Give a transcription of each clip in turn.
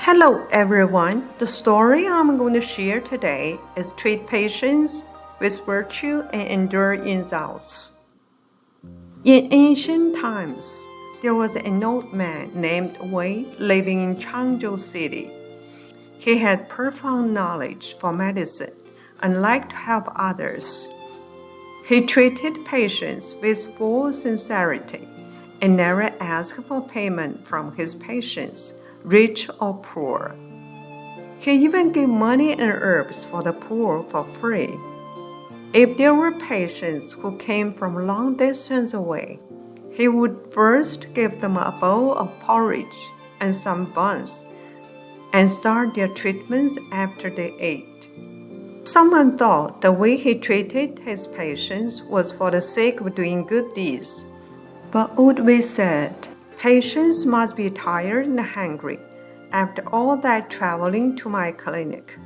Hello everyone. The story I'm going to share today is treat patients with virtue and endure insults. In ancient times, there was an old man named Wei living in Changzhou city. He had profound knowledge for medicine and liked to help others. He treated patients with full sincerity and never asked for payment from his patients, rich or poor. He even gave money and herbs for the poor for free. If there were patients who came from long distance away, he would first give them a bowl of porridge and some buns and start their treatments after they ate. Someone thought the way he treated his patients was for the sake of doing good deeds. But Old Wei said, patients must be tired and hungry after all that traveling to my clinic.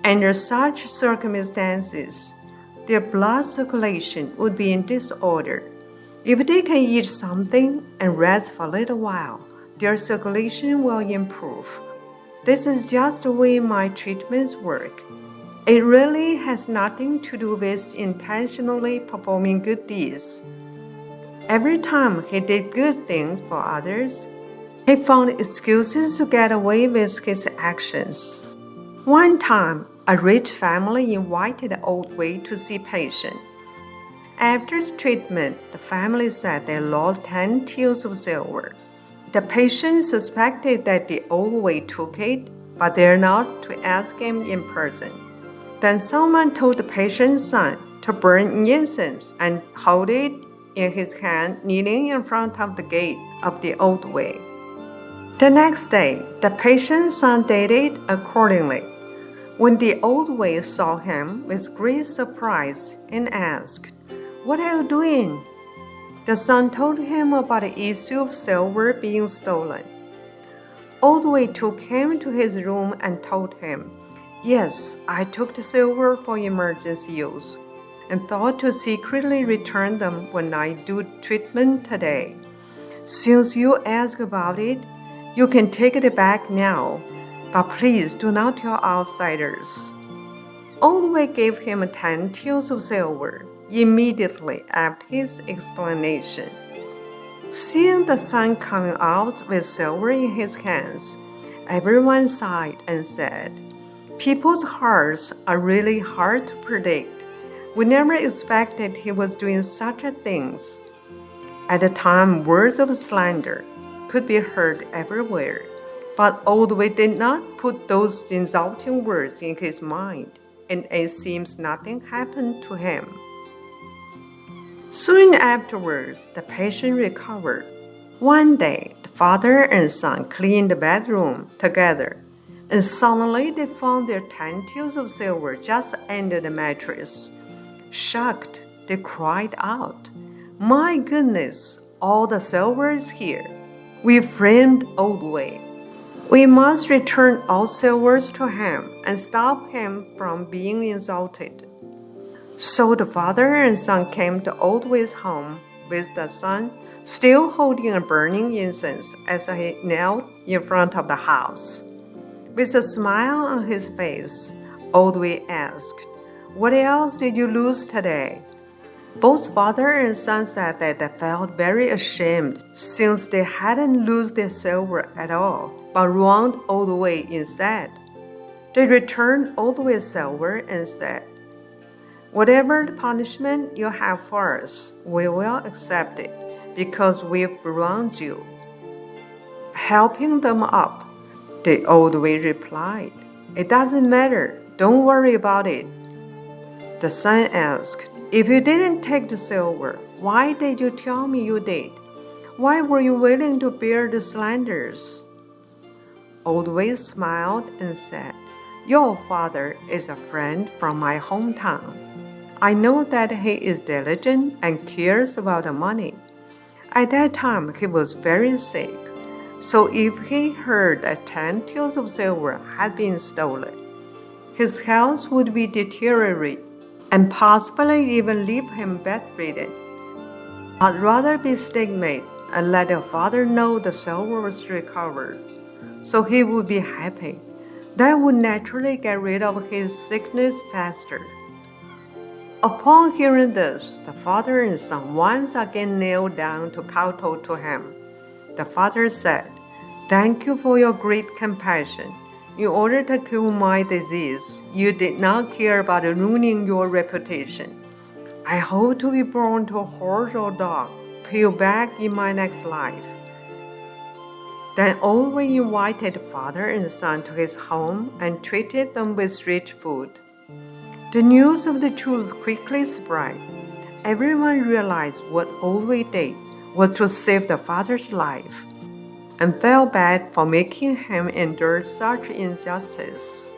Under such circumstances, their blood circulation would be in disorder. If they can eat something and rest for a little while, their circulation will improve. This is just the way my treatments work. It really has nothing to do with intentionally performing good deeds. Every time he did good things for others, he found excuses to get away with his actions. One time, a rich family invited Old Wei to see patient. After the treatment, the family said they lost 10 taels of silver. The patient suspected that the Old Wei took it, but dared not to ask him in person. Then someone told the patient's son to burn incense and hold it in his hand, kneeling in front of the gate of the Old Wei. The next day, the patient's son did it accordingly. When the Old Wei saw him with great surprise and asked, "What are you doing?" The son told him about the issue of silver being stolen. Old Wei took him to his room and told him, "Yes, I took the silver for emergency use and thought to secretly return them when I do treatment today. Since you ask about it, you can take it back now, but please do not tell outsiders." Old Wei gave him 10 taels of silver immediately after his explanation. Seeing the son coming out with silver in his hands, everyone sighed and said, "People's hearts are really hard to predict. We never expected he was doing such things." At the time, words of slander could be heard everywhere, but Old Wei did not put those insulting words in his mind, and it seems nothing happened to him. Soon afterwards, the patient recovered. One day, the father and son cleaned the bedroom together, and suddenly they found their 10 taels of silver just under the mattress. Shocked, they cried out, "My goodness, all the silver is here. We framed Old Wei. We must return all silvers to him and stop him from being insulted." So the father and son came to Old Wei's home with the son still holding a burning incense as he knelt in front of the house. With a smile on his face, Old Wei asked, "What else did you lose today?" Both father and son said that they felt very ashamed since they hadn't lost their silver at all, but wronged Old Wei instead. They returned Old Wei's silver and said, "Whatever the punishment you have for us, we will accept it because we've wronged you." Helping them up, the Old Wei replied, "It doesn't matter. Don't worry about it." The son asked, "If you didn't take the silver, why did you tell me you did? Why were you willing to bear the slanders?" Old Wei smiled and said, "Your father is a friend from my hometown. I know that he is diligent and cares about the money. At that time, he was very sick. So if he heard that 10 taels of silver had been stolen, his health would be deteriorated and possibly even leave him bedridden. I'd rather be stigmatized and let your father know the silver was recovered. so he would be happy. That would naturally get rid of his sickness faster. Upon hearing this, the father and son once again knelt down to kowtow to him. The father said, "Thank you for your great compassion. In order to cure my disease, you did not care about ruining your reputation. I hope to be born to a horse or dog, pay you back in my next life." Then Owen invited father and son to his home and treated them with rich food. The news of the truth quickly spread. Everyone realized what Owen did was to save the father's life, and felt bad for making him endure such injustice.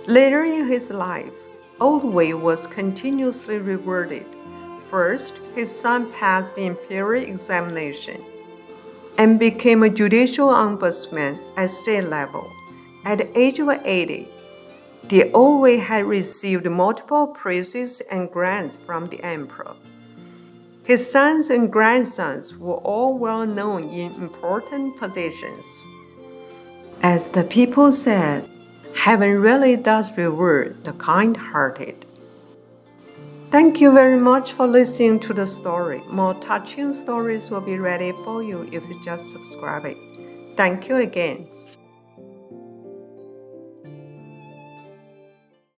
Later in his life, Oldway was continuously rewarded. First, his son passed the imperial examination and became a judicial ombudsman at state level. At the age of 80, the Oldway had received multiple prizes and grants from the emperor. His sons and grandsons were all well known in important positions. As the people said, heaven really does reward the kind-hearted. Thank you very much for listening to the story. More touching stories will be ready for you if you just subscribe it. Thank you again.